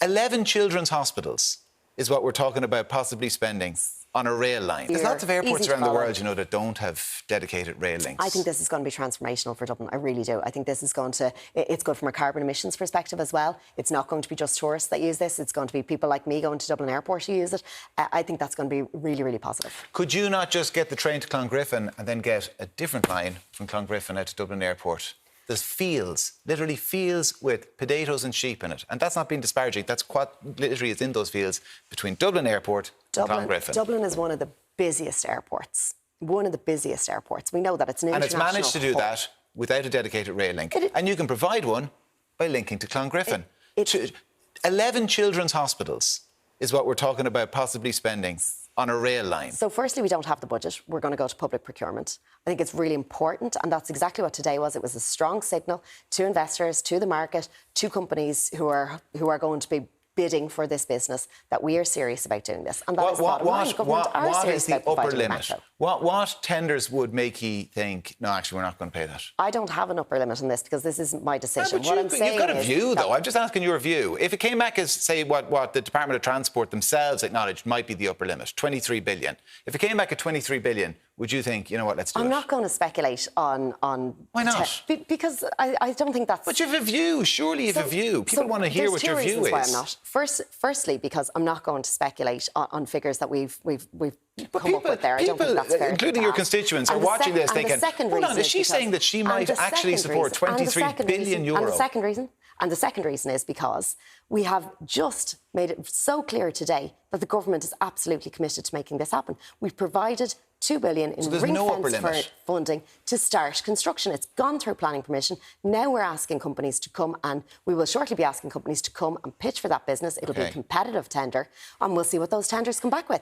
11 children's hospitals is what we're talking about possibly spending on a rail line. There's lots of airports around the world, you know, that don't have dedicated rail links. I think this is going to be transformational for Dublin. I really do. I think this is going to... It's good from a carbon emissions perspective as well. It's not going to be just tourists that use this. It's going to be people like me going to Dublin Airport who use it. I think that's going to be really, really positive. Could you not just get the train to Clongriffin and then get a different line from Clongriffin out to Dublin Airport? There's fields, literally fields with potatoes and sheep in it. And that's not being disparaging. That's what literally is in those fields between Dublin Airport and Clongriffin. Dublin is one of the busiest airports. One of the busiest airports. We know that it's an international And it's managed to do that without a dedicated rail link. And you can provide one by linking to Clongriffin. 11 children's hospitals is what we're talking about possibly spending on a rail line. So firstly, we don't have the budget. We're going to go to public procurement. I think it's really important, and that's exactly what today was. It was a strong signal to investors, to the market, to companies who are going to be bidding for this business, that we are serious about doing this. And that is the bottom line. Government are serious about providing the metro. What tenders would make you think, no, actually, we're not going to pay that? I don't have an upper limit on this because this isn't my decision. No, you've got a view, though. I'm just asking your view. If it came back as, say, what the Department of Transport themselves acknowledged might be the upper limit, 23 billion. If it came back at 23 billion, would you think, you know what, let's do it? I'm not going to speculate on... Why not? Because I don't think that's... But you have a view. Surely you have a view. People want to hear what your view is. Why I'm not. Firstly, because I'm not going to speculate on figures that we've come up with there. I don't think that's fair, including your constituents, are watching this thinking, hold on, is she saying that she might actually support 23 billion euro? And the second reason is because we have just made it so clear today that the government is absolutely committed to making this happen. We've provided 2 billion in ring-fence funding to start construction. It's gone through planning permission. Now we're asking companies to come, and we will shortly be asking companies to come and pitch for that business. It'll be a competitive tender, and we'll see what those tenders come back with.